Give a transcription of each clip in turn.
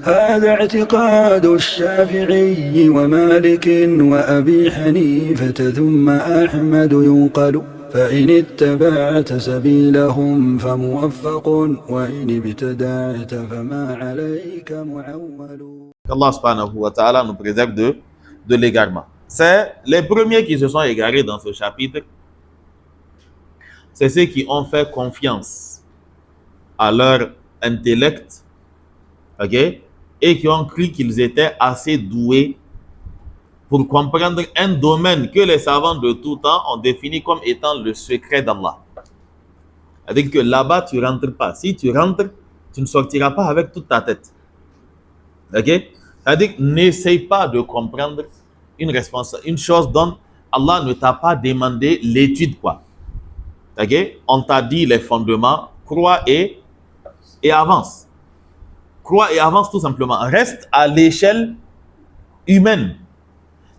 هذا اعتقاد الشافعي ومالك وأبي حنيفة ثم أحمد ينقل فإن اتبعت سبيلهم فموفق وإن ابتدعت فما عليك معول. Allah subhanahu wa ta'ala nous préserve de l'égarement. C'est les premiers qui se sont égarés dans ce chapitre. C'est ceux qui ont fait confiance à leur intellect, ok, et qui ont cru qu'ils étaient assez doués pour comprendre un domaine que les savants de tout temps ont défini comme étant le secret d'Allah. C'est-à-dire que là-bas, tu ne rentres pas. Si tu rentres, tu ne sortiras pas avec toute ta tête. Ok? C'est-à-dire que n'essaye pas de comprendre une chose dont Allah ne t'a pas demandé l'étude, quoi. Ok? On t'a dit les fondements, crois et avance. Crois et avance tout simplement. Reste à l'échelle humaine.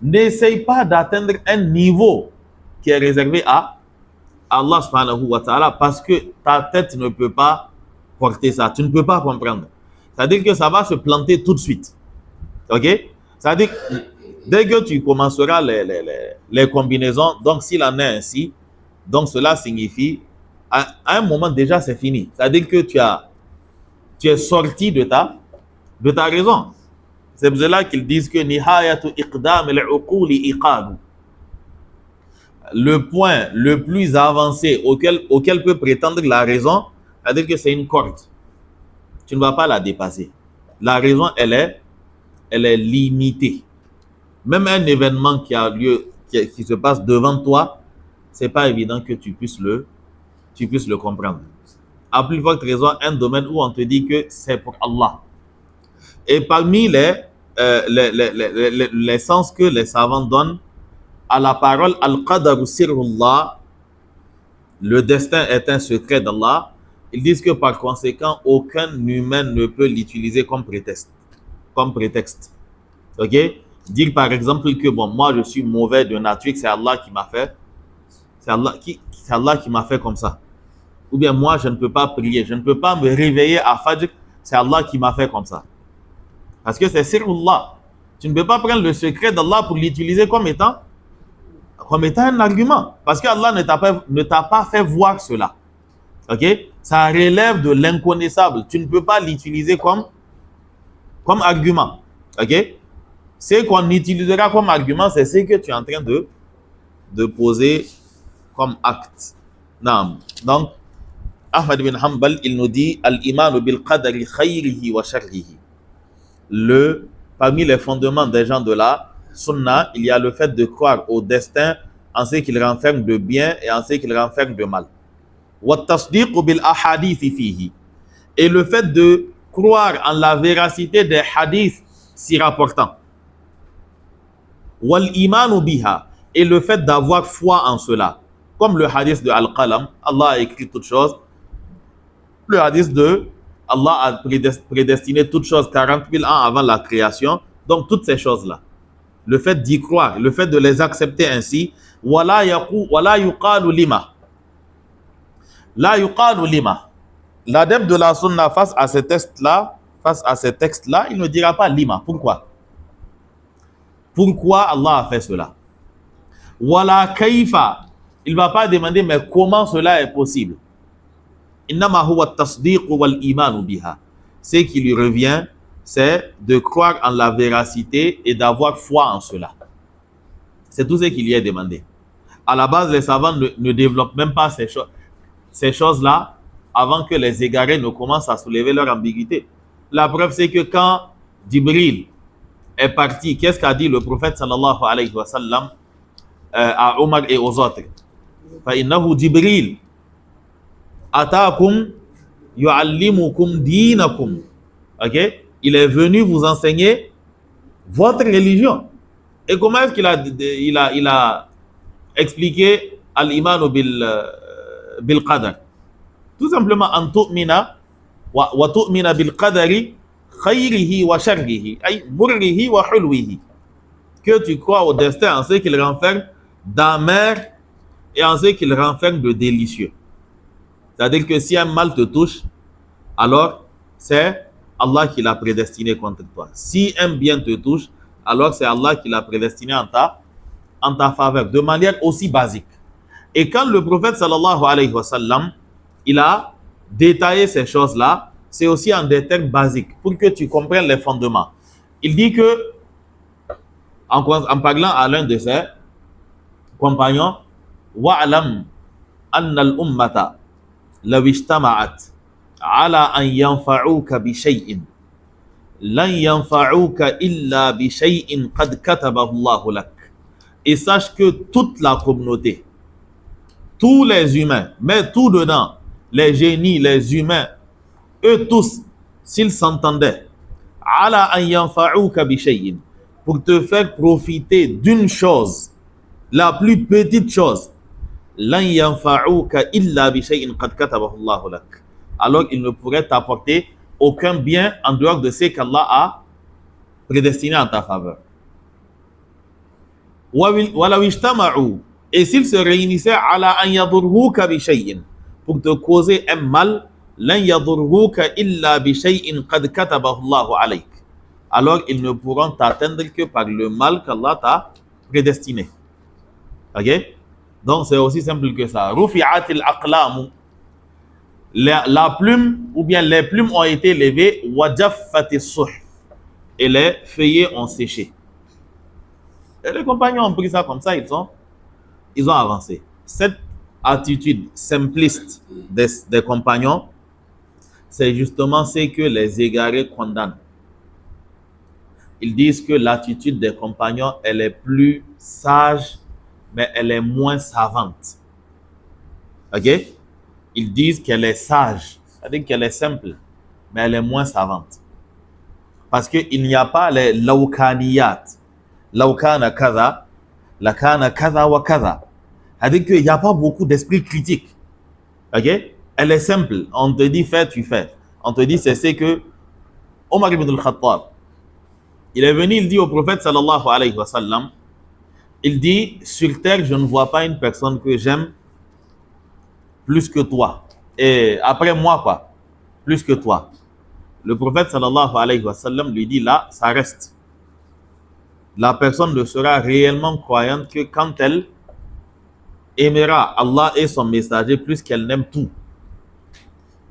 N'essaye pas d'atteindre un niveau qui est réservé à Allah subhanahu wa ta'ala parce que ta tête ne peut pas porter ça. Tu ne peux pas comprendre. C'est-à-dire que ça va se planter tout de suite. Ok? C'est-à-dire que dès que tu commenceras les combinaisons, donc s'il en est ainsi, donc cela signifie à un moment déjà c'est fini. C'est-à-dire que tu es sorti de ta raison. C'est pour cela qu'ils disent que nihayatu iqdam al-uquli iqadu. Le point le plus avancé auquel peut prétendre la raison, c'est-à-dire que c'est une corde. Tu ne vas pas la dépasser. La raison, elle est limitée. Même un événement qui a lieu, qui se passe devant toi, c'est pas évident que tu puisses le comprendre. À plus forte raison, un domaine où on te dit que c'est pour Allah. Et parmi les sens que les savants donnent à la parole Al-Qadaru Sirrullah, le destin est un secret d'Allah, ils disent que par conséquent, aucun humain ne peut l'utiliser comme prétexte. Ok? Dire par exemple que bon, moi je suis mauvais de nature, que c'est Allah qui m'a fait. C'est Allah qui m'a fait comme ça. Ou bien moi je ne peux pas prier, je ne peux pas me réveiller à Fajr, c'est Allah qui m'a fait comme ça. Parce que c'est Sirrullah. Tu ne peux pas prendre le secret d'Allah pour l'utiliser comme étant un argument. Parce que Allah ne t'a pas fait voir cela. Ok? Ça relève de l'inconnaissable. Tu ne peux pas l'utiliser comme argument. Ok? Ce qu'on utilisera comme argument, c'est ce que tu es en train de poser comme acte. Non. Donc, Ahmad bin Hanbal, il nous dit Al-imanu bil qadari khayrihi wa sharrihi. Parmi les fondements des gens de la sunna, il y a le fait de croire au destin en ce qu'il renferme de bien et en ce qu'il renferme de mal. Et le fait de croire en la véracité des hadiths s'y rapportant. Et le fait d'avoir foi en cela. Comme le hadith de Al-Qalam, Allah a écrit toutes choses. Le hadith de Allah a prédestiné toutes choses 40 000 ans avant la création. Donc toutes ces choses-là. Le fait d'y croire, le fait de les accepter ainsi. Wala yuqalu lima. La yuqalu lima. L'adepte de la sunna face à ces textes-là, il ne dira pas lima. Pourquoi? Pourquoi Allah a fait cela? Wala kaifa. Il ne va pas demander mais comment cela est possible. Innama huwa at-tasdiq wal iman biha. Ce qui lui revient, c'est de croire en la véracité et d'avoir foi en cela. C'est tout ce qui lui est demandé. À la base, les savants ne développent même pas ces choses-là avant que les égarés ne commencent à soulever leur ambiguïté. La preuve, c'est que quand Jibril est parti, qu'est-ce qu'a dit le prophète sallallahu alayhi wa sallam à Omar et aux autres? فَإِنَّهُ Jibril atakum yu'allimukum dinakum. Ok? Il est venu vous enseigner votre religion. Et comment est-ce qu'il a expliqué al-imanu bil qadar? Tout simplement en tu'mina wa tu'mina bil qadari khayrihi wa sharrihi ay burrihi wa hulwihi. Que tu crois au destin en ce qu'il renferme d'amer et en ce qu'il renferme de délicieux. C'est-à-dire que si un mal te touche, alors c'est Allah qui l'a prédestiné contre toi. Si un bien te touche, alors c'est Allah qui l'a prédestiné en ta faveur, de manière aussi basique. Et quand le prophète sallallahu alayhi wa sallam, il a détaillé ces choses-là, c'est aussi en des termes basiques, pour que tu comprennes les fondements. Il dit que, en parlant à l'un de ses compagnons, wa'alam anna al-ummata law ijtama'at ala an yanfa'uka bi shay'in lan yanfa'uka illa bi shay'in qad katabahu Allahu lak. Et sache que toute la communauté, tous les humains, mais tout dedans, les génies, les humains, eux tous, s'ils s'entendaient, ala an yanfa'uka bi shay'in, pour te faire profiter d'une chose, la plus petite chose, lan yanfa'uka illa bi shay'in qad katabahu Allahu lak. Alors il ne pourrait t'apporter aucun bien en dehors de ce qu'Allah a prédestiné en ta faveur. Walaw ijtama'u, et s'ils se réunissaient ala an yadurruka bi shay'in, pour te causer un mal, lan yadurruka illa bi shay'in qad katabahu Allahu alayk. Alors ils ne pourront t'atteindre que par le mal qu'Allah t'a prédestiné. Ok? Donc c'est aussi simple que ça. Rufi'atil aqlamu, la plume ou bien les plumes ont été levées, wajaffatis suhuf, et les feuillets ont séché. Et les compagnons ont pris ça comme ça, ils ont avancé. Cette attitude simpliste des compagnons, c'est justement ce que les égarés condamnent. Ils disent que l'attitude des compagnons, elle est plus sage, mais elle est moins savante. Ok? Ils disent qu'elle est sage, c'est-à-dire qu'elle est simple, mais elle est moins savante. Parce qu'il n'y a pas les lawkaniyat. Lawkana kaza, lakana kaza wa kaza. C'est-à-dire qu'il n'y a pas beaucoup d'esprit critique. Ok? Elle est simple. On te dit fais, tu fais. On te dit c'est que Omar ibn al-Khattab, il est venu, il dit au prophète sallallahu alayhi wa sallam, il dit, sur terre, je ne vois pas une personne que j'aime plus que toi. Et après moi, quoi, plus que toi. Le prophète sallallahu alayhi wa sallam lui dit, là, ça reste. La personne ne sera réellement croyante que quand elle aimera Allah et son messager plus qu'elle n'aime tout.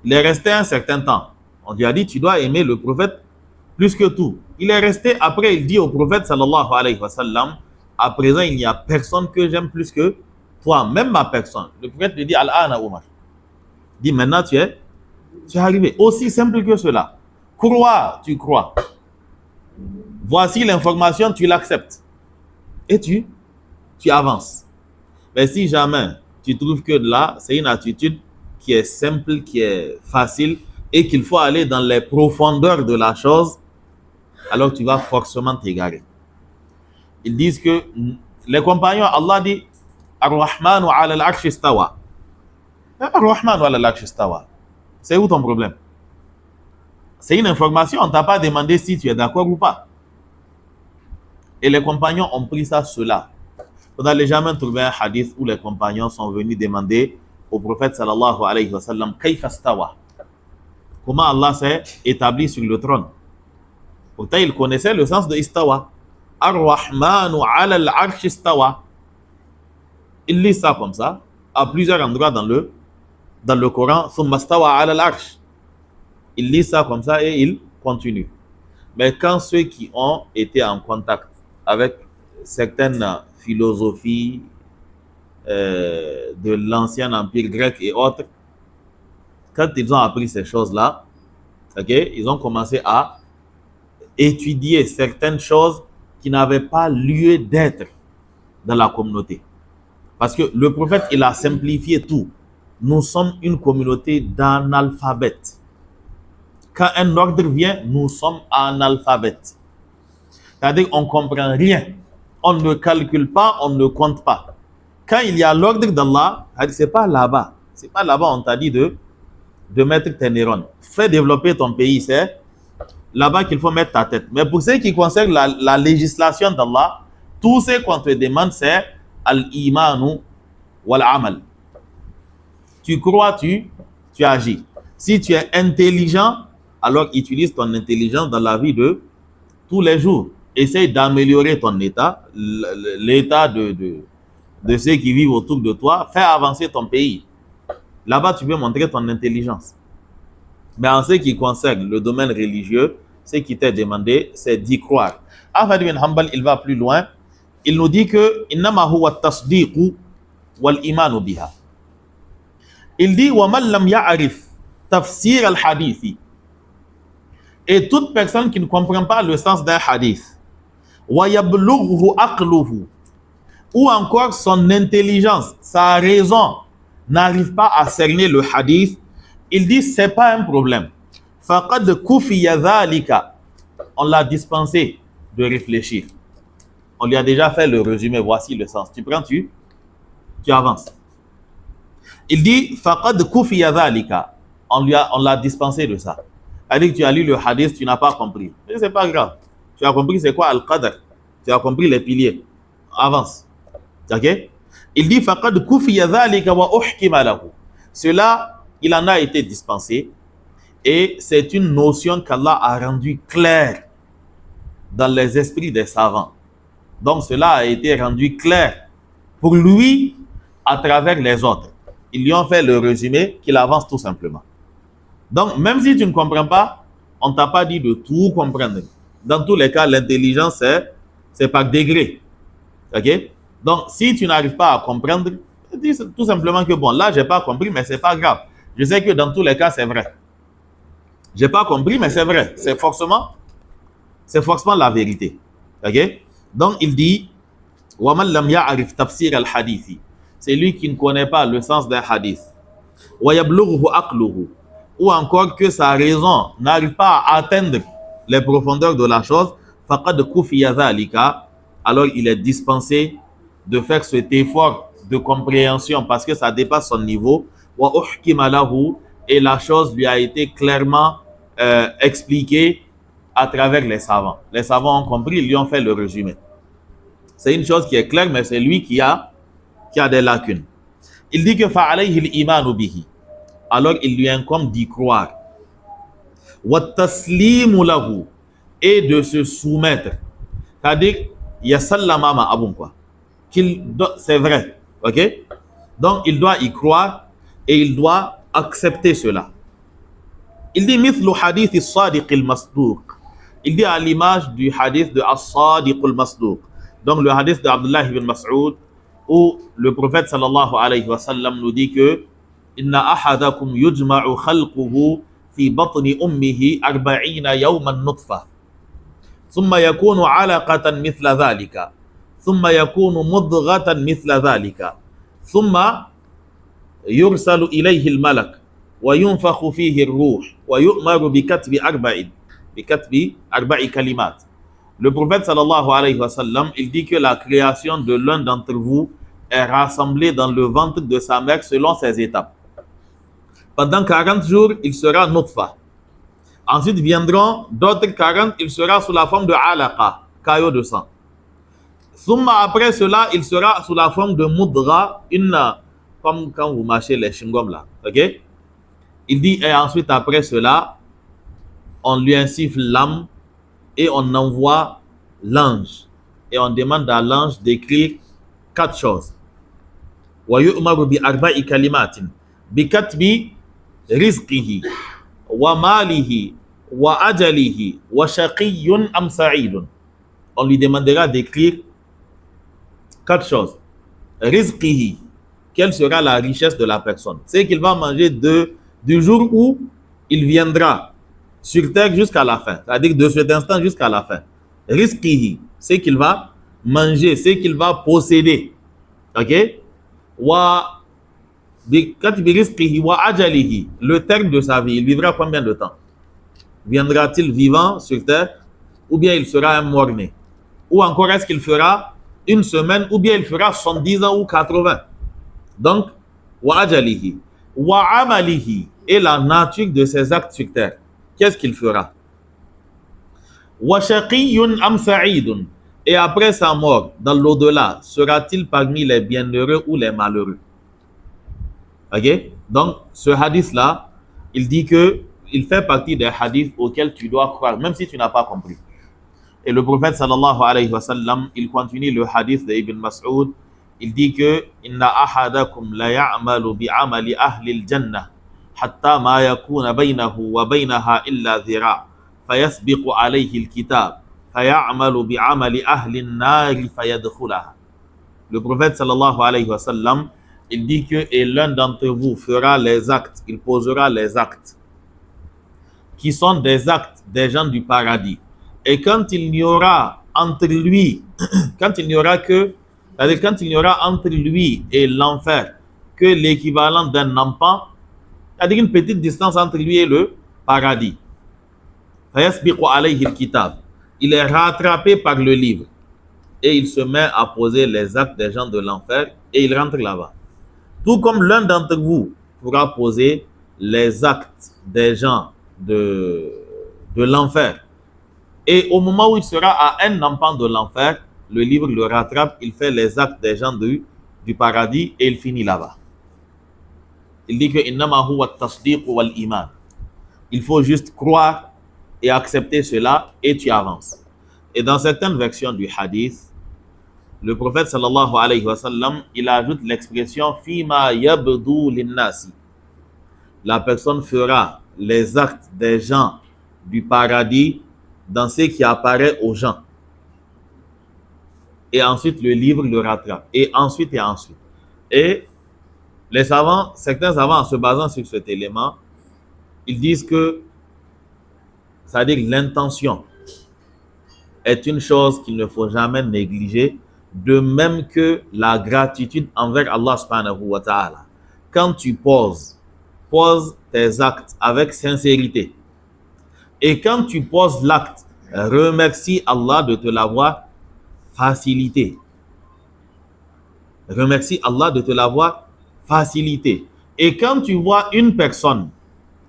Il est resté un certain temps. On lui a dit, tu dois aimer le prophète plus que tout. Il est resté, après il dit au prophète sallallahu alayhi wa sallam, à présent il n'y a personne que j'aime plus que toi, même ma personne. Le prophète lui dit, Al-Ana Omar. Il dit, maintenant tu es arrivé. Aussi simple que cela. Crois, tu crois. Voici l'information, tu l'acceptes. Et tu avances. Mais si jamais tu trouves que là, c'est une attitude qui est simple, qui est facile, et qu'il faut aller dans les profondeurs de la chose, alors tu vas forcément t'égarer. Ils disent que les compagnons, Allah dit, Ar-Rahmanu ala al-Arsh istawa. Ar-Rahmanu ala al-Arsh istawa. C'est où ton problème? C'est une information, on ne t'a pas demandé si tu es d'accord ou pas. Et les compagnons ont pris ça, cela. Vous n'allez jamais trouver un hadith où les compagnons sont venus demander au prophète sallallahu alayhi wa sallam, Kayfa stawa? Comment Allah s'est établi sur le trône? Pourtant, il connaissait le sens de istawa. Ar-Rahmanu ala al-Arsh istawa. Il lit ça comme ça, à plusieurs endroits dans le Coran, Thumma stawa ala al-Arsh. Il lit ça comme ça et il continue. Mais quand ceux qui ont été en contact avec certaines philosophies de l'ancien empire grec et autres, quand ils ont appris ces choses-là, okay, ils ont commencé à étudier certaines choses qui n'avaient pas lieu d'être dans la communauté. Parce que le prophète, il a simplifié tout. Nous sommes une communauté d'analphabètes. Quand un ordre vient, nous sommes analphabètes. C'est-à-dire qu'on ne comprend rien. On ne calcule pas, on ne compte pas. Quand il y a l'ordre d'Allah, ce n'est pas là-bas. Ce n'est pas là-bas, on t'a dit de mettre tes neurones. Fais développer ton pays, c'est là-bas qu'il faut mettre ta tête. Mais pour ce qui concerne la législation d'Allah, tout ce qu'on te demande, c'est al-imanu wal-amal. Tu crois, tu agis. Si tu es intelligent, alors utilise ton intelligence dans la vie de tous les jours. Essaye d'améliorer ton état, l'état de ceux qui vivent autour de toi. Fais avancer ton pays. Là-bas, tu peux montrer ton intelligence. Mais en ce qui concerne le domaine religieux, ce qui t'est demandé, c'est d'y croire. Ahmad bin Hanbal, il va plus loin. Il nous dit que innama huwa tasdiqu wal imanu biha. Il dit wa man lam ya'rif tafsir al hadith. Et toute personne qui ne comprend pas le sens d'un hadith, wa yablughu aqluhu, ou encore son intelligence, sa raison n'arrive pas à cerner le hadith, il dit c'est pas un problème. Faqad kufiya dhalika. On l'a dispensé de réfléchir. On lui a déjà fait le résumé, voici le sens. Tu prends, tu avances. Il dit faqad kufiya dhalika. On l'a dispensé de ça. C'est-à-dire que tu as lu le hadith, tu n'as pas compris. Mais c'est pas grave. Tu as compris c'est quoi al-qadr. Tu as compris les piliers. Avance. OK? Il dit faqad kufiya dhalika wa uhkima lahu. Cela, il en a été dispensé et c'est une notion qu'Allah a rendue claire dans les esprits des savants. Donc cela a été rendu clair pour lui à travers les autres. Ils lui ont fait le résumé qu'il avance tout simplement. Donc même si tu ne comprends pas, on ne t'a pas dit de tout comprendre. Dans tous les cas, l'intelligence, c'est par degré. OK? Donc si tu n'arrives pas à comprendre, dis tout simplement que bon, là, je n'ai pas compris, mais ce n'est pas grave. Je sais que dans tous les cas, c'est vrai. Je n'ai pas compris, mais c'est vrai. C'est forcément la vérité. OK? Donc, il dit وَمَنْ لَمْ يَعْرِفْ تَفْسِيرَ الْحَدِيثِ. C'est lui qui ne connaît pas le sens d'un hadith. وَيَبْلُغْهُ أَقْلُهُ. Ou encore que sa raison n'arrive pas à atteindre les profondeurs de la chose. فَقَدْ كُفِيَ ذَلِكَ. Alors, il est dispensé de faire cet effort de compréhension parce que ça dépasse son niveau. وَأُحْكِمَ لَهُ. Et la chose lui a été clairement expliquée à travers les savants. Les savants ont compris, ils lui ont fait le résumé. C'est une chose qui est claire, mais c'est lui qui a des lacunes. Il dit que فَعَلَيْهِ الْإِيمَانُ بِهِ. Alors il lui incombe d'y croire. وَالتَّسْلِيمُ لَهُ. Et de se soumettre. C'est-à-dire, يَسَلَّمَ مَا أَبُنْ quoi. C'est vrai. OK? Donc il doit y croire et il doit accepter cela. Il dit مثل حديث الصادق المصدوق. Il dit à l'image du hadith de As-Sadiq al-Masduq. Donc le hadith de Abdullah ibn Mas'ud où le prophète sallallahu alayhi wa sallam nous dit que inna ahadakum yujma'u khalquhu fi batni ummihi 40 yawman nutfa thumma yakunu 'alaqatan mithla dhalika thumma yakunu mudghatan mithla dhalika thumma yursalu ilayhi al-malak wa yunfakhu fihi ar-ruh wa yu'maru bi katbi arba'i kalimat. Le prophète sallallahu alayhi wa sallam, il dit que la création de l'un d'entre vous est rassemblée dans le ventre de sa mère selon ses étapes. Pendant 40 jours, il sera nutfa. Ensuite viendront d'autres 40, il sera sous la forme de alaqa, caillot de sang. Thumma, après cela, il sera sous la forme de mudra, comme quand vous mâchez les chewing-gums là. Ok? Il dit, et ensuite après cela, on lui insuffle l'âme et on envoie l'ange. Et on demande à l'ange d'écrire 4 choses. Wa yu'maru bi arba'i kalimatin bi katbi rizqihi wa malihi wa ajalihi wa shaqiyyun am sa'idun. On lui demandera d'écrire 4 choses. Rizqihi, quelle sera la richesse de la personne? C'est qu'il va manger du jour où il viendra sur terre jusqu'à la fin, c'est-à-dire de cet instant jusqu'à la fin. Rizqihi, c'est qu'il va manger, c'est qu'il va posséder. Ok? Wa katbi rizqihi wa ajalihi, le terme de sa vie, il vivra combien de temps? Viendra-t-il vivant sur terre ou bien il sera un mort-né? Ou encore est-ce qu'il fera une semaine ou bien il fera 70 ans ou 80? Donc, wa ajalihi, wa amalihi, et la nature de ses actes sur terre. Qu'est-ce qu'il fera? Wa shaqiyyun am sa'idun, et après sa mort, dans l'au-delà, sera-t-il parmi les bienheureux ou les malheureux? Ok? Donc, ce hadith-là, il dit que il fait partie des hadiths auxquels tu dois croire, même si tu n'as pas compris. Et le prophète sallallahu alayhi wa sallam, il continue le hadith d'Ibn Mas'ud. Il dit que inna ahadakum la ya'malu bi amali ahli al-jannah hatta ma yakuna baynahu wa baynaha illa dhira' fayasbiqu alayhi al-kitab fay'amalu bi amali ahli an-nar fayadkhulaha. Le prophète sallallahu alayhi wa sallam, il dit que et l'un d'entre vous fera les actes, il posera les actes qui sont des actes des gens du paradis. Et quand il n'y aura entre lui, quand il n'y aura entre lui et l'enfer que l'équivalent d'un empan, c'est-à-dire une petite distance entre lui et le paradis. Il est rattrapé par le livre et il se met à poser les actes des gens de l'enfer et il rentre là-bas. Tout comme l'un d'entre vous pourra poser les actes des gens de l'enfer. Et au moment où il sera à un empan de l'enfer, le livre le rattrape, il fait les actes des gens du paradis et il finit là-bas. Il dit que il faut juste croire et accepter cela et tu avances. Et dans certaines versions du hadith, le prophète sallallahu alayhi wa sallam, il ajoute l'expression fima yabdu linnasi. La personne fera les actes des gens du paradis dans ce qui apparaît aux gens. Et ensuite, le livre le rattrape. Et ensuite, et ensuite. Et les savants, certains savants, en se basant sur cet élément, ils disent que, c'est-à-dire l'intention est une chose qu'il ne faut jamais négliger, de même que la gratitude envers Allah subhanahu wa ta'ala. Quand tu pose tes actes avec sincérité. Et quand tu poses l'acte, remercie Allah de te l'avoir facilité. Remercie Allah de te l'avoir facilité. Et quand tu vois une personne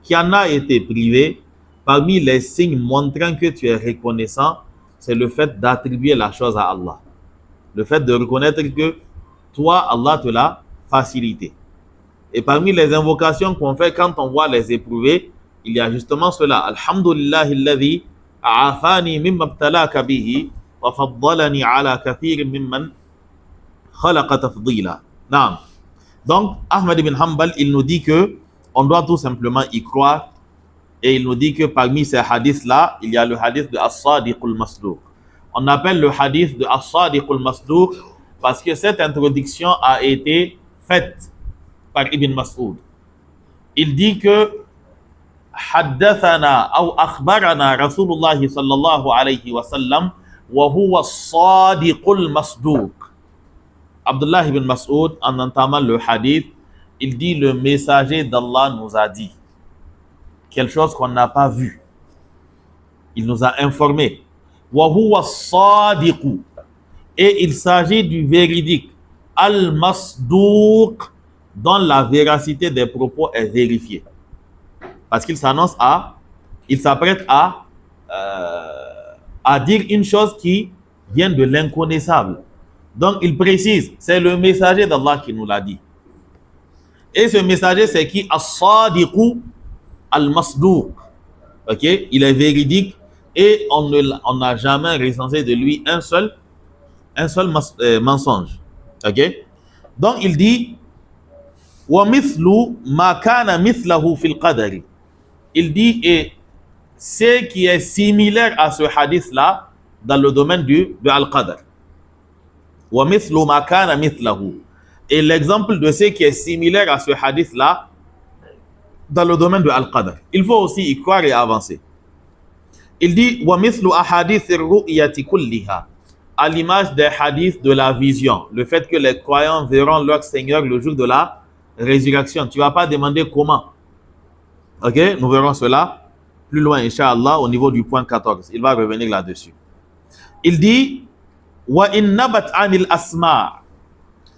qui en a été privée, parmi les signes montrant que tu es reconnaissant, c'est le fait d'attribuer la chose à Allah. Le fait de reconnaître que toi, Allah te l'a facilité. Et parmi les invocations qu'on fait quand on voit les éprouvés, il y a justement cela. Alhamdulillahi alladhi a'afani mimma ibtalaka bihi wa faddalani ala kathirin mimman khalaqa tafdila. Naam. Donc, Ahmad ibn Hanbal, il nous dit que on doit tout simplement y croire. Et il nous dit que parmi ces hadiths-là, il y a le hadith de As-Sadiq al-Masduq. On appelle le hadith de As-Sadiq al-Masduq parce que cette introduction a été faite par Ibn Mas'ud. Il dit que حدثنا أو أخبرنا رسول الله صلى الله عليه وسلم وهو الصادق المصدوق. Abdullah ibn Mas'ud, en entamant le hadith, il dit le messager d'Allah nous a dit quelque chose qu'on n'a pas vu. Il nous a informé. وهو الصادق. Et il s'agit du véridique. Al-Masduq, dont la véracité des propos est vérifiée. Parce qu'il s'apprête à dire une chose qui vient de l'inconnaissable. Donc il précise, c'est le messager d'Allah qui nous l'a dit. Et ce messager, c'est qui? As-Sadiqu al-Masduq. Ok? Il est véridique et on n'a jamais recensé de lui un seul mensonge. Ok? Donc il dit وَمِثْلُ مَا كَانَ مِثْلَهُ فِي الْقَدَرِ. Il dit, et ce qui est similaire à ce hadith-là dans le domaine de Al-Qadr. وَمِثْلُ مَا كَانَ مِثْلَهُ. Et l'exemple de ce qui est similaire à ce hadith-là dans le domaine de Al-Qadr. Il faut aussi y croire et avancer. Il dit وَمِثْلُ أَحَادِثِ الرُّؤْيَةِ كُلِّهَا. À l'image des hadiths de la vision, le fait que les croyants verront leur Seigneur le jour de la résurrection. Tu ne vas pas demander comment. Ok, nous verrons cela plus loin, Inch'Allah, au niveau du point 14. Il va revenir là-dessus. Il dit wa in nabat anil asma'.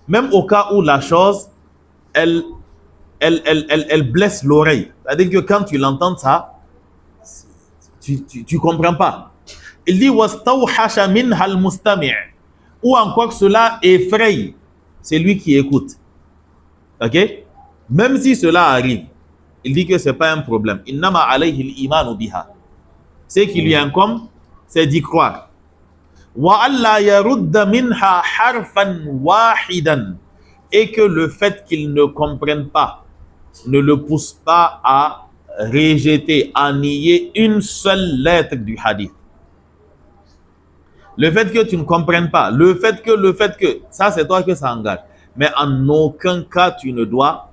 Même au cas où la chose, elle blesse l'oreille. C'est-à-dire que quand tu l'entends, ça, tu comprends pas. Il dit wastawhasha minha al-mustami'. Ou encore que cela effraie celui qui écoute. Ok? Même si cela arrive, il dit que ce n'est pas un problème. Innama alayhi al-imanu biha. Ce qui lui incombe, c'est d'y croire. Wa alla yarudda minha harfan wahidan. Et que le fait qu'il ne comprenne pas ne le pousse pas à rejeter, à nier une seule lettre du hadith. Le fait que tu ne comprennes pas, le fait que, ça c'est toi que ça engage. Mais en aucun cas tu ne dois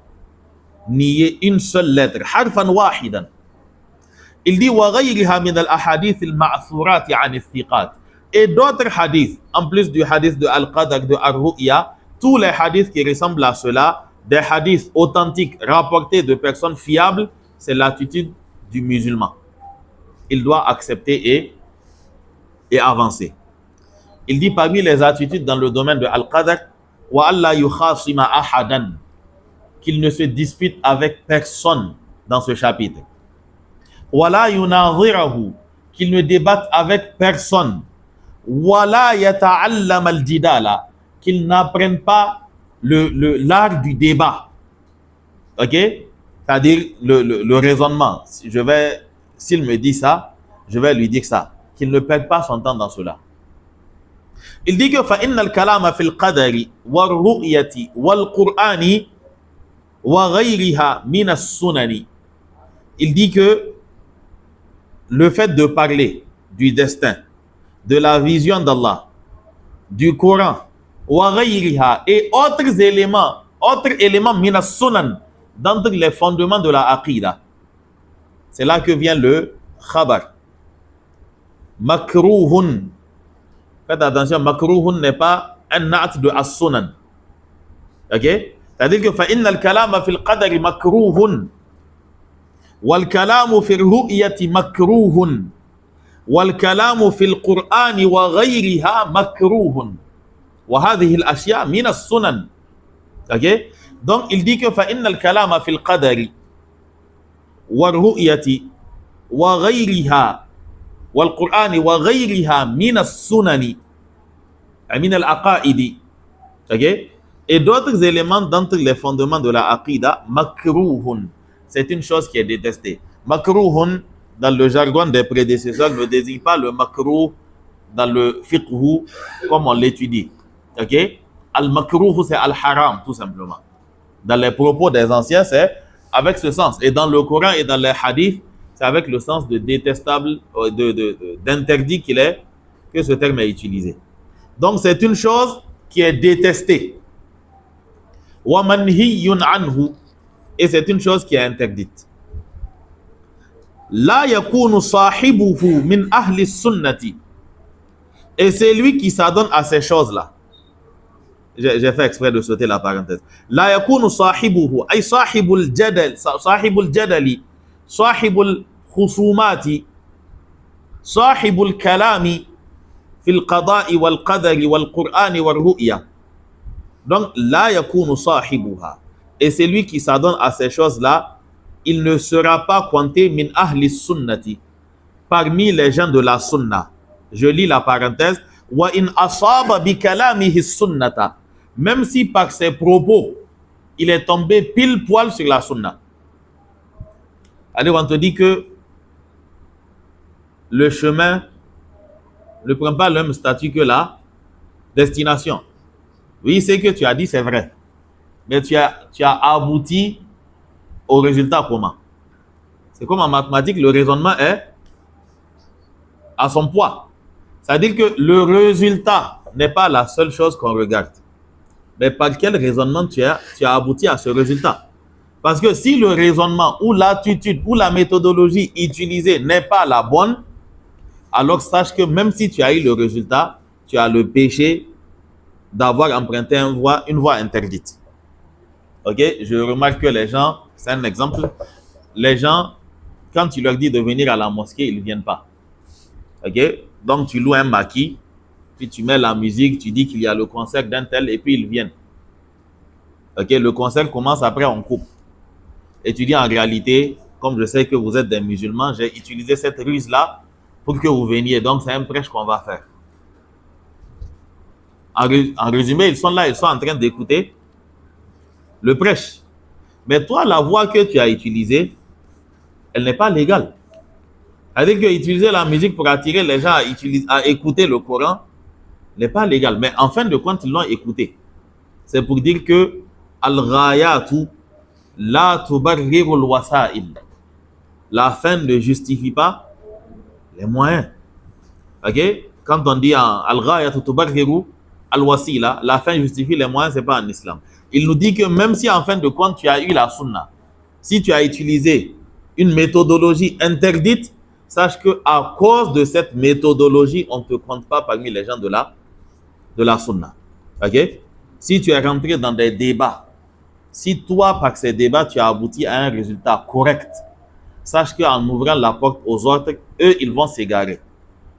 nier une seule lettre. Harfan wahidan. Il dit وَغَيْرِهَا مِنَ الْأَحَادِيثِ الْمَعْثُورَاتِ عَنِ الثِّقَاتِ. Et d'autres hadiths, en plus du hadith de Al-Qadr, de Ar-Ru'ya, tous les hadiths qui ressemblent à cela, des hadiths authentiques rapportés de personnes fiables, c'est l'attitude du musulman. Il doit accepter et avancer. Il dit parmi les attitudes dans le domaine de Al-Qadr, وَأَلَّا يُخَاصِمَ أَحَدًا, qu'il ne se dispute avec personne dans ce chapitre. وَلَا يُنَاظِرَهُ, qu'il ne débatte avec personne. وَلَا يَتَعَلَّمَ الْجِدَالَ, qu'il n'apprenne pas l'art du débat. Ok? C'est-à-dire le raisonnement. S'il me dit ça, je vais lui dire ça. Qu'il ne perde pas son temps dans cela. Il dit que فَإِنَّ الْكَلَامَ فِي الْقَدَرِ وَالرُّؤْيَةِ وَالْقُرْآنِ وَغَيْرِهَا مِنَ السُّنَنِ. Il dit que le fait de parler du destin, de la vision d'Allah, du Coran, وَغَيْرِهَا, et autres éléments min as-sunan, d'entre les fondements de la aqida. C'est là que vient le khabar. Makruhun. Faites attention, makruhun n'est pas un na'at de as-sunan. Ok? C'est-à-dire que فَإِنَّ الْكَلَامَ فِي الْقَدَرِ مَكْرُوهٌ وَالْكَلَامُ فِي الرُّؤْيَةِ مَكْرُوهٌ وَالْكَلَامُ فِي الْقُرْآنِ وَغَيْرِهَا مَكْرُوهٌ وَهَذِهِ الْأَشْيَاء مِنَ السُّنَنِ. Ok? Donc il dit que فَإِنَّ الْكَلَامَ فِي الْقَدَرِ وَالرُّؤْيَةِ وَغَيْرِهَا وَالْقُرْآنِ وَغَيْرِهَا مِنَ السُّنَنِ مِنَ الْعَقَائِدِ. Ok? Et d'autres éléments d'entre les fondements de la aqida, makruhun, c'est une chose qui est détestée. Makruhun, dans le jargon des prédécesseurs, ne désigne pas le makruh dans le fiqh comme on l'étudie. Ok? Al-makruh, c'est al-haram, tout simplement. Dans les propos des anciens, c'est avec ce sens. Et dans le Coran et dans les hadiths, c'est avec le sens de détestable, d'interdit que ce terme est utilisé. Donc c'est une chose qui est détestée. وَمَنْهِيٌّ عَنْهُ, et c'est une chose qui est interdite. لَا يَكُونُ صَاحِبُهُ مِنْ أَهْلِ السُّنَّةِ, et c'est lui qui s'adonne à ces choses-là. J'ai fait exprès de sauter la parenthèse. لَا يَكُونُ صَاحِبُهُ أي صاحب الجدل صاحب الجدل صاحب الخصومات صاحب الكلام في القضاء والقدر والقرآن والرؤيا. Donc, la yakunu sahibuha. Et celui qui s'adonne à ces choses-là, il ne sera pas compté min ahli sunnati, parmi les gens de la sunna. Je lis la parenthèse. Wa in asaba bi kalamihi sunnata. Même si par ses propos, il est tombé pile poil sur la sunna. Alors, on te dit que le chemin ne prend pas le même statut que la destination. Oui, ce que tu as dit, c'est vrai. Mais tu as abouti au résultat comment? C'est comme en mathématiques, le raisonnement est à son poids. C'est-à-dire que le résultat n'est pas la seule chose qu'on regarde. Mais par quel raisonnement tu as abouti à ce résultat? Parce que si le raisonnement ou l'attitude ou la méthodologie utilisée n'est pas la bonne, alors sache que même si tu as eu le résultat, tu as le péché d'avoir emprunté une voie interdite. Ok? Je remarque que les gens, c'est un exemple, les gens, quand tu leur dis de venir à la mosquée, ils ne viennent pas. Ok? Donc tu loues un maquis, puis tu mets la musique, tu dis qu'il y a le concert d'un tel, et puis ils viennent. Ok? Le concert commence, après on coupe. Et tu dis en réalité, comme je sais que vous êtes des musulmans, j'ai utilisé cette ruse-là pour que vous veniez. Donc c'est un prêche qu'on va faire. En résumé, ils sont là, ils sont en train d'écouter le prêche. Mais toi, la voix que tu as utilisée, elle n'est pas légale. C'est-à-dire qu'utiliser la musique pour attirer les gens à écouter le Coran n'est pas légal. Mais en fin de compte, ils l'ont écouté. C'est pour dire que Al-Ghayatu la tubarriru al-wasa'il. La fin ne justifie pas les moyens. Ok? Quand on dit Al-Ghayatu tubarriru al-wasila, la fin justifie les moyens, ce n'est pas en islam. Il nous dit que même si en fin de compte tu as eu la sunna, si tu as utilisé une méthodologie interdite, sache qu'à cause de cette méthodologie, on ne te compte pas parmi les gens de la sunna. Ok? Si tu es rentré dans des débats, si toi, par ces débats, tu as abouti à un résultat correct, sache qu'en ouvrant la porte aux autres, eux, ils vont s'égarer.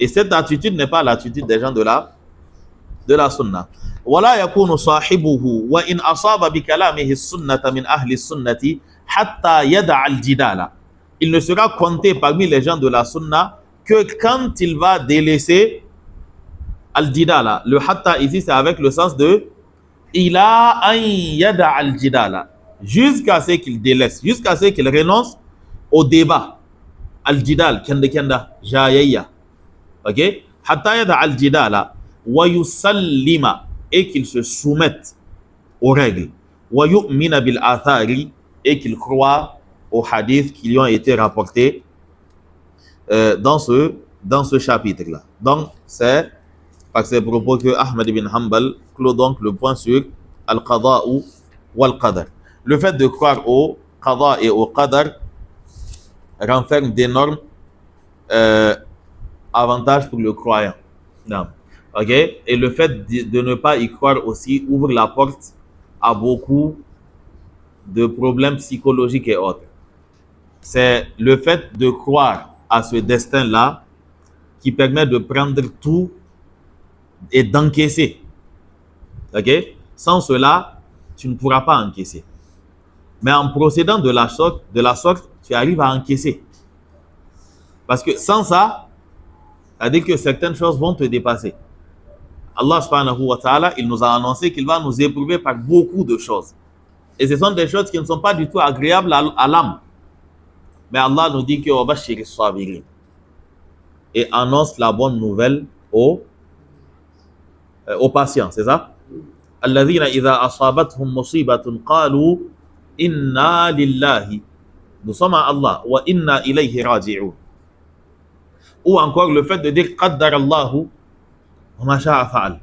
Et cette attitude n'est pas l'attitude des gens de la sunna. ولا يكون صاحبه وإن أصاب بكلامه السنة من أهل السنة حتى يدع الجدال. Il ne sera compté parmi les gens de la sunna que quand il va délaisser al-jidala. Le hatta ici, c'est avec le sens de ila an yada al-jidala. Jusqu'à ce qu'il délaisse, jusqu'à ce qu'il renonce au débat. Al-jidal, kenda kenda, jayaya. Ok? Hatta yada al-jidala wa yusallima, et qu'il se soumette aux règles. Wa yu'mina bil athari, et qu'il croit aux hadiths qui lui ont été rapportés dans ce chapitre-là. Donc, c'est par ces propos que Ahmad ibn Hanbal clôt donc le point sur al-qada'u wal-qadar. Le fait de croire au qada et au qadar renferme d'énormes avantages pour le croyant. Non. Ok? Et le fait de ne pas y croire aussi ouvre la porte à beaucoup de problèmes psychologiques et autres. C'est le fait de croire à ce destin-là qui permet de prendre tout et d'encaisser. Ok? Sans cela, tu ne pourras pas encaisser. Mais en procédant de la sorte, tu arrives à encaisser. Parce que sans ça, ça veut dire que certaines choses vont te dépasser. Allah subhanahu wa ta'ala, il nous a annoncé qu'il va nous éprouver par beaucoup de choses. Et ce sont des choses qui ne sont pas du tout agréables à l'âme. Mais Allah nous dit que et annonce la bonne nouvelle aux patients, c'est ça? Alladhina idha asabathum musibatun qalu inna lillahi, nous sommes à Allah, wa inna ilayhi raji'un. Ou encore le fait de dire qaddar Allahu wa ma sha'a fa'al.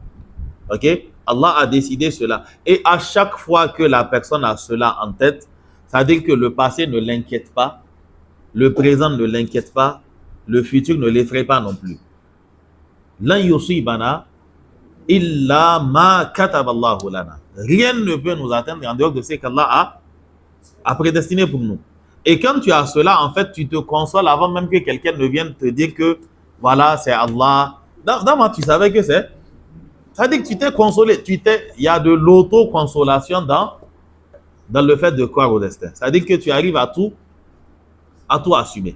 Ok? Allah a décidé cela. Et à chaque fois que la personne a cela en tête, ça veut dire que le passé ne l'inquiète pas, le présent ne l'inquiète pas, le futur ne l'effraie pas non plus. Lan yusibana illa ma kataballahu lana. Rien ne peut nous atteindre en dehors de ce qu'Allah a prédestiné pour nous. Et quand tu as cela, en fait, tu te consoles avant même que quelqu'un ne vienne te dire que voilà, c'est Allah. Dans moi, tu savais que c'est. Ça veut dire que tu t'es consolé. Il y a de l'auto-consolation dans le fait de croire au destin. Ça veut dire que tu arrives à tout assumer.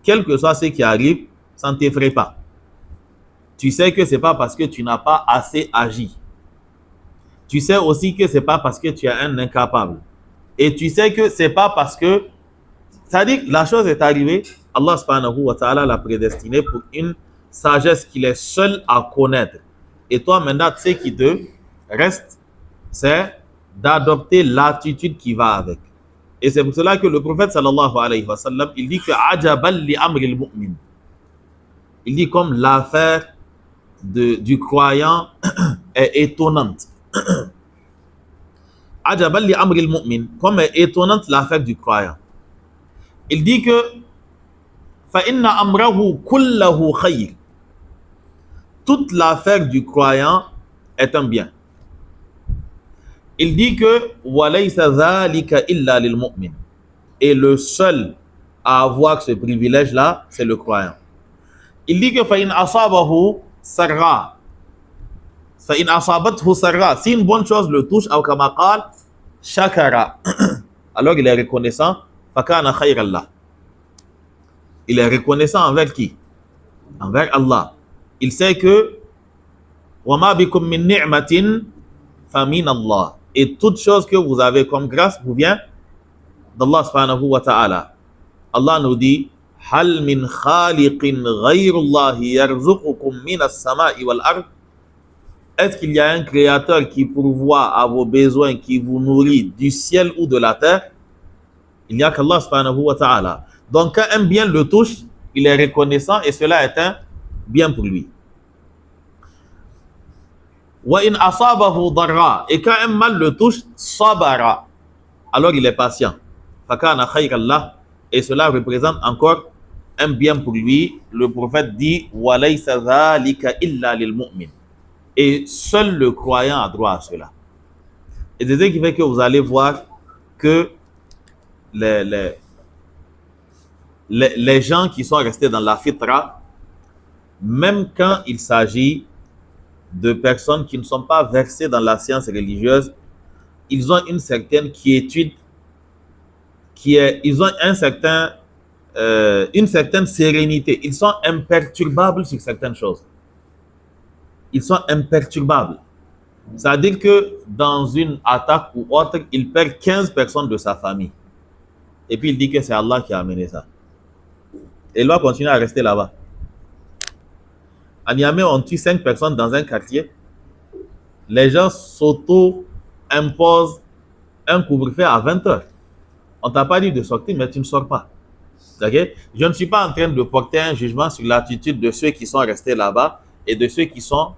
Quel que soit ce qui arrive, ça ne t'effraie pas. Tu sais que ce n'est pas parce que tu n'as pas assez agi. Tu sais aussi que ce n'est pas parce que tu es un incapable. Et tu sais que ce n'est pas parce que... C'est-à-dire que la chose est arrivée, Allah subhanahu wa ta'ala l'a prédestiné pour une sagesse qu'il est seul à connaître. Et toi, maintenant, ce qui te reste, c'est d'adopter l'attitude qui va avec. Et c'est pour cela que le prophète sallallahu alayhi wa sallam, il dit que ajaban li amril mu'min. Il dit comme l'affaire du croyant est étonnante. Ajaban li amril mu'min, comme est étonnante l'affaire du croyant. Il dit que fa inna amrahu kullahu khayr. Toute l'affaire du croyant est un bien. Il dit que walaysa dhalika illa lil mu'min. Et le seul à avoir ce privilège-là, c'est le croyant. Il dit que fa in asabahu sarra. Fa in asabathu sarra. Si une bonne chose le touche, ou kama qala shakara. Alors il est reconnaissant. Fakana khayran lah. Il est reconnaissant envers qui? Envers Allah. Il sait que wama bikum min ni'matin famin Allah. Et toute chose que vous avez comme grâce vous vient d'Allah subhanahu wa ta'ala. Allah nous dit Hal min khaliqin ghayrullahi yarzuqukum minas sama'i wal ard. Est-ce qu'il y a un créateur qui pourvoit à vos besoins, qui vous nourrit du ciel ou de la terre? Il n'y a qu'Allah subhanahu wa ta'ala. Donc quand un bien le touche, il est reconnaissant et cela est un bien pour lui. Wa in asabahu darra. Et quand un mal le touche, sabara. Alors il est patient. Fakana khayrallah. Et cela représente encore un bien pour lui. Le prophète dit wa laysa dhalika illa lil mu'min. Et seul le croyant a droit à cela. Et c'est ce qui fait que vous allez voir que les gens qui sont restés dans la fitra, même quand il s'agit de personnes qui ne sont pas versées dans la science religieuse, ils ont une certaine quiétude, ils ont une certaine sérénité. Ils sont imperturbables sur certaines choses. Ils sont imperturbables. C'est-à-dire que dans une attaque ou autre, il perd 15 personnes de sa famille. Et puis il dit que c'est Allah qui a amené ça. Et il va continuer à rester là-bas. À Niamey, on tue 5 personnes dans un quartier. Les gens s'auto-imposent un couvre-feu à 20 heures. On ne t'a pas dit de sortir, mais tu ne sors pas. Okay? Je ne suis pas en train de porter un jugement sur l'attitude de ceux qui sont restés là-bas et de ceux qui ont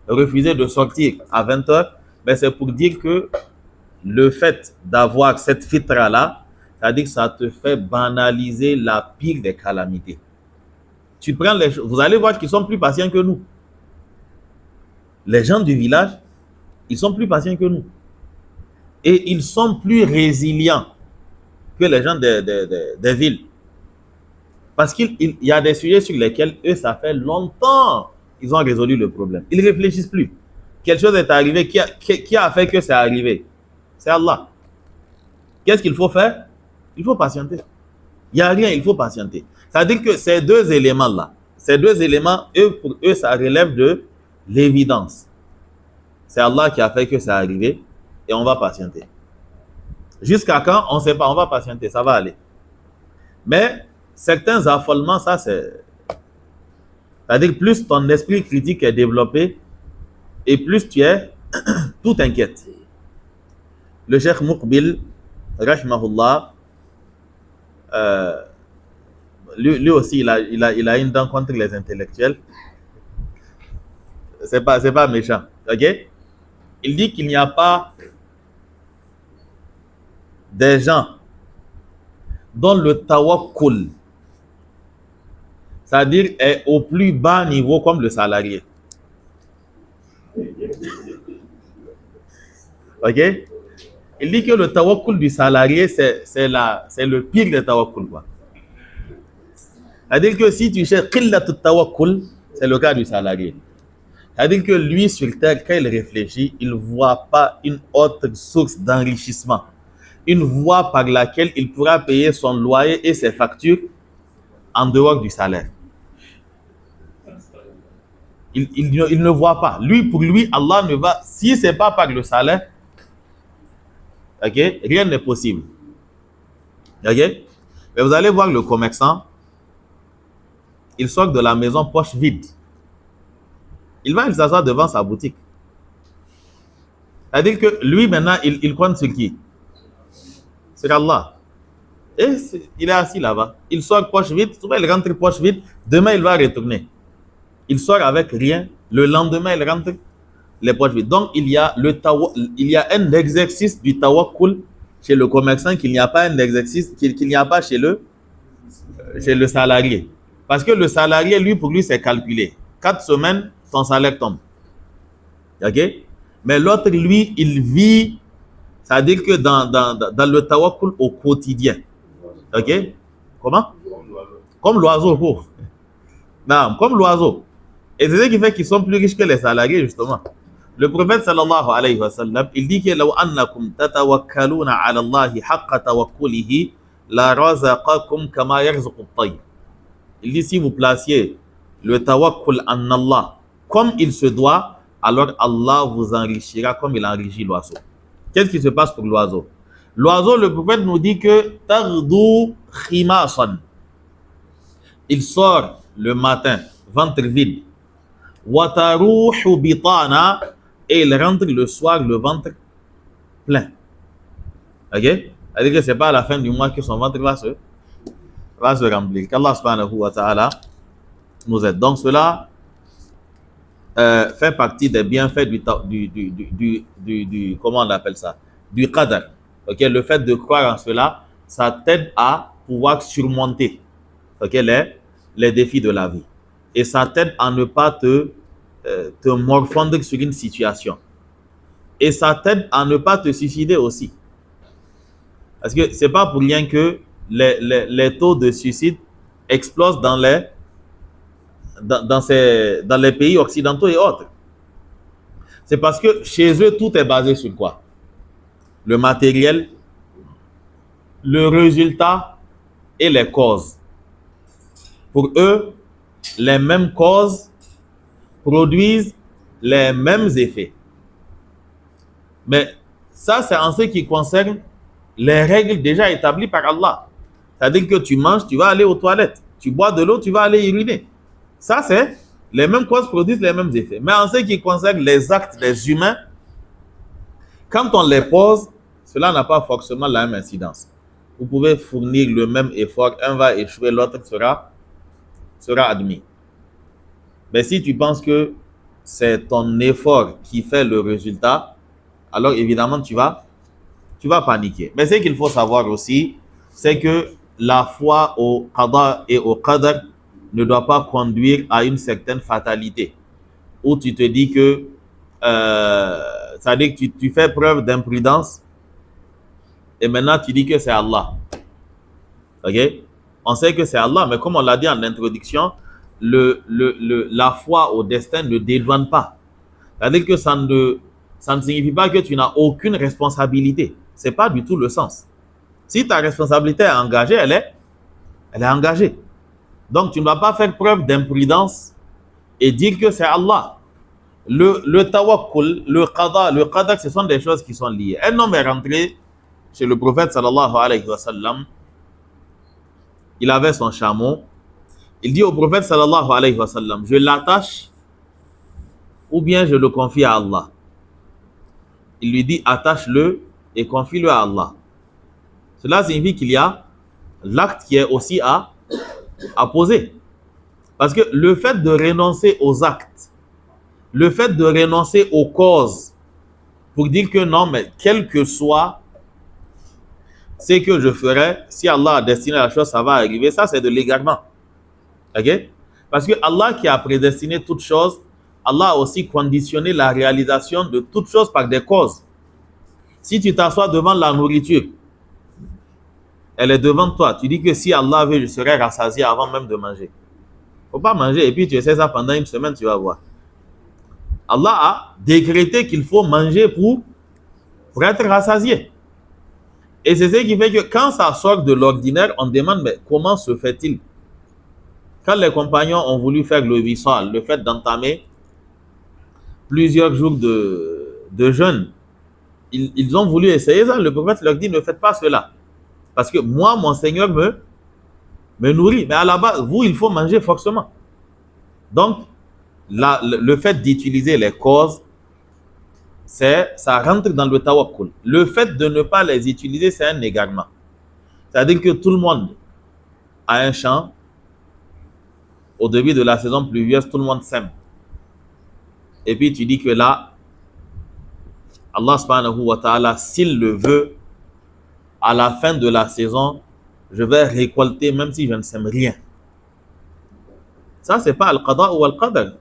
refusé de sortir à 20 heures. Mais c'est pour dire que le fait d'avoir cette fitra-là, c'est-à-dire que ça te fait banaliser la pire des calamités. Tu prends vous allez voir qu'ils sont plus patients que nous. Les gens du village, ils sont plus patients que nous. Et ils sont plus résilients que les gens des villes. Parce qu'il y a des sujets sur lesquels, eux, ça fait longtemps qu'ils ont résolu le problème. Ils ne réfléchissent plus. Quelque chose est arrivé. Qui a fait que c'est arrivé? C'est Allah. Qu'est-ce qu'il faut faire? Il faut patienter. Il n'y a rien, il faut patienter. C'est-à-dire que ces deux éléments-là, pour eux, ça relève de l'évidence. C'est Allah qui a fait que ça arrivé et on va patienter. Jusqu'à quand? On ne sait pas, on va patienter, ça va aller. Mais certains affolements, ça c'est... C'est-à-dire plus ton esprit critique est développé et plus tu es... tout t'inquiète. Le Cheikh Muqbil, rahimahullah, lui aussi, il a une dent contre les intellectuels. C'est pas méchant. Ok? Il dit qu'il n'y a pas des gens dont le tawakkul, c'est-à-dire est au plus bas niveau comme le salarié. Ok? Il dit que le tawakkul du salarié, c'est le pire des tawakkul, quoi. C'est-à-dire que si tu cherches qillatut tawakkul, c'est le cas du salarié. C'est-à-dire que lui, sur terre, quand il réfléchit, il ne voit pas une autre source d'enrichissement. Une voie par laquelle il pourra payer son loyer et ses factures en dehors du salaire. Il ne voit pas. Pour lui, Allah ne va... Si ce n'est pas par le salaire, okay, rien n'est possible. Okay? Mais vous allez voir le commerçant, il sort de la maison poche vide. Il s'assoit devant sa boutique. C'est-à-dire que lui, maintenant, il compte sur qui? Sur Allah. Et il est assis là-bas. Il sort poche vide, souvent il rentre poche vide, demain il va retourner. Il sort avec rien, le lendemain il rentre les poches vides. Donc il y a un exercice du tawakkul chez le commerçant qu'il n'y a pas un exercice, qu'il n'y a pas chez le salarié. Parce que le salarié, pour lui, c'est calculé. 4 semaines, son salaire tombe. Ok? Mais l'autre, lui, il vit, c'est-à-dire que dans le tawakkul au quotidien. Ok? Comment? Comme l'oiseau. Oh. Non, comme l'oiseau. Et c'est ce qui fait qu'ils sont plus riches que les salariés, justement. Le prophète sallallahu alayhi wa sallam, il dit que law annakum tatawakkaluna ala Allahi haqqa tawakkulihi la razaqakum kama yarzuqu at-tayr. Il dit si vous placiez le tawakkul en Allah comme il se doit, alors Allah vous enrichira comme il enrichit l'oiseau. Qu'est-ce qui se passe pour l'oiseau? L'oiseau, le prophète nous dit que taghdou khimasan. Il sort le matin, ventre vide. Wa taruhu bitana, et il rentre le soir, le ventre plein. Ok? C'est-à-dire que ce n'est pas à la fin du mois que son ventre va se remplir. Qu'Allah subhanahu wa ta'ala nous aide. Donc cela fait partie des bienfaits comment on appelle ça? Du qadar. Ok? Le fait de croire en cela, ça t'aide à pouvoir surmonter, ok, les défis de la vie. Et ça t'aide à ne pas te morfondre sur une situation. Et ça t'aide à ne pas te suicider aussi. Parce que c'est pas pour rien que les taux de suicide explosent dans les pays occidentaux et autres. C'est parce que chez eux, tout est basé sur quoi? Le matériel, le résultat et les causes. Pour eux, les mêmes causes produisent les mêmes effets. Mais ça, c'est en ce qui concerne les règles déjà établies par Allah. C'est-à-dire que tu manges, tu vas aller aux toilettes. Tu bois de l'eau, tu vas aller uriner. Ça, c'est les mêmes causes produisent les mêmes effets. Mais en ce qui concerne les actes des humains, quand on les pose, cela n'a pas forcément la même incidence. Vous pouvez fournir le même effort, un va échouer, l'autre sera admis. Mais si tu penses que c'est ton effort qui fait le résultat, alors évidemment tu vas paniquer. Mais ce qu'il faut savoir aussi, c'est que la foi au qada et au qadar ne doit pas conduire à une certaine fatalité, où tu te dis que c'est-à-dire que tu fais preuve d'imprudence et maintenant tu dis que c'est Allah. Ok? On sait que c'est Allah, mais comme on l'a dit en introduction, la foi au destin ne dédouane pas. C'est-à-dire que ça ne signifie pas que tu n'as aucune responsabilité. Ce n'est pas du tout le sens. Si ta responsabilité est engagée, elle est engagée. Donc, tu ne vas pas faire preuve d'imprudence et dire que c'est Allah. Le tawakkul, le qadar, ce sont des choses qui sont liées. Un homme est rentré chez le prophète sallallahu alayhi wa sallam. Il avait son chameau. Il dit au prophète sallallahu alayhi wa sallam, je l'attache ou bien je le confie à Allah. Il lui dit, attache-le et confie-le à Allah. Cela signifie qu'il y a l'acte qui est aussi à poser. Parce que le fait de renoncer aux actes, le fait de renoncer aux causes, pour dire que non, mais quel que soit ce que je ferai, si Allah a destiné la chose, ça va arriver, ça c'est de l'égarement. Ok? Parce que Allah qui a prédestiné toutes choses, Allah a aussi conditionné la réalisation de toutes choses par des causes. Si tu t'assois devant la nourriture, elle est devant toi. Tu dis que si Allah veut, je serai rassasié avant même de manger. Il ne faut pas manger et puis tu essaies ça pendant une semaine, tu vas voir. Allah a décrété qu'il faut manger pour être rassasié. Et c'est ce qui fait que quand ça sort de l'ordinaire, on demande mais comment se fait-il? Quand les compagnons ont voulu faire le wissal, le fait d'entamer plusieurs jours de jeûne, ils ont voulu essayer ça. Le prophète leur dit ne faites pas cela. Parce que moi, mon Seigneur me nourrit. Mais à la base, vous, il faut manger forcément. Donc, le fait d'utiliser les causes, ça rentre dans le tawakkul. Le fait de ne pas les utiliser, c'est un égarement. C'est-à-dire que tout le monde a un champ. Au début de la saison pluvieuse, tout le monde sème. Et puis tu dis que là, Allah subhanahu wa ta'ala, s'il le veut, à la fin de la saison, je vais récolter même si je ne sème rien. Ça, c'est pas al-qada ou al-qadar.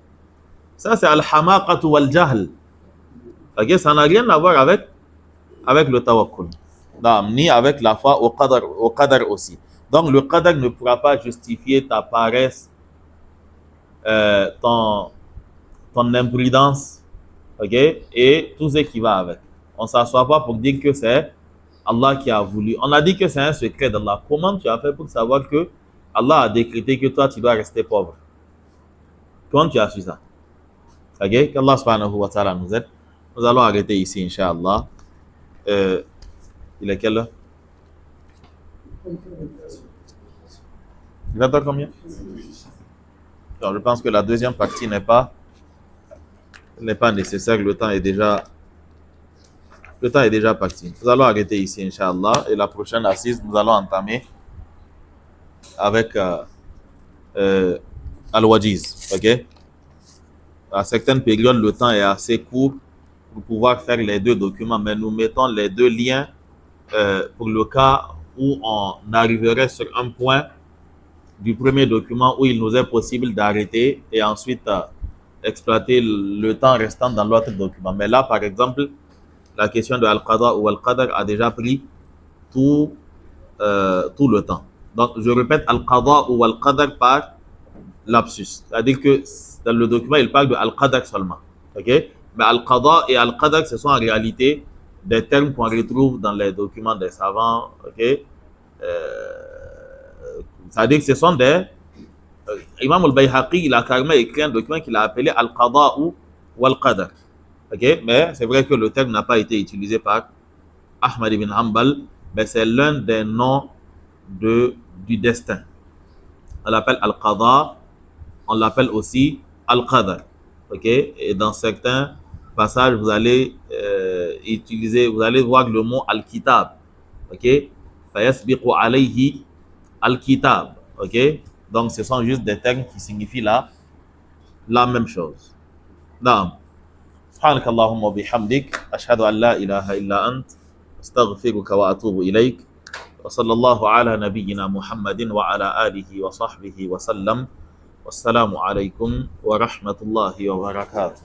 Ça, c'est al-hamaqatu wal-jahl. Okay? Ça n'a rien à voir avec le tawakkul. Ni avec la foi au qadar aussi. Donc, le qadar ne pourra pas justifier ta paresse, ton imprudence, ok, et tout ce qui va avec. On ne s'assoit pas pour dire que c'est Allah qui a voulu. On a dit que c'est un secret d'Allah. Comment tu as fait pour savoir que Allah a décrété que toi tu dois rester pauvre? Comment tu as su ça? Ok, qu'Allah subhanahu wa ta'ala nous aide. Nous allons arrêter ici, Inch'Allah. Il est quelle heure? 20h combien? Alors, je pense que la deuxième partie n'est pas nécessaire. Le temps est déjà parti. Nous allons arrêter ici, Inch'Allah. Et la prochaine assise, nous allons entamer avec Al-Wajiz. Ok? À certaines périodes, le temps est assez court pour pouvoir faire les deux documents, mais nous mettons les deux liens pour le cas où on arriverait sur un point du premier document où il nous est possible d'arrêter et ensuite exploiter le temps restant dans l'autre document. Mais là, par exemple, la question de Al-Qada ou Al-Qadar a déjà pris tout le temps. Donc, je répète, Al-Qada ou Al-Qadar par lapsus. C'est-à-dire que dans le document, il parle de Al-Qadar seulement. Okay? Mais Al-Qada et Al-Qadar, ce sont en réalité des termes qu'on retrouve dans les documents des savants. Okay? C'est-à-dire que ce sont des... Imam al-Bayhaqi, il a carrément écrit un document qu'il a appelé Al-Qada ou Al-Qadar. Okay? Mais c'est vrai que le terme n'a pas été utilisé par Ahmad ibn Hanbal, mais c'est l'un des noms du destin. On l'appelle Al-Qada, on l'appelle aussi Al-Qadar. Okay? Et dans certains passages, vous allez vous allez voir le mot Al-Kitab. Okay? Fayasbiqu alayhi Al-Kitab. Okay? Donc, ce sont juste des termes qui signifient la même chose. Naam. سبحانك اللهم وبحمدك أشهد أن لا إله إلا أنت أستغفرك وأتوب إليك وصلى الله على نبينا محمد وعلى آله وصحبه وسلم والسلام عليكم ورحمة الله وبركاته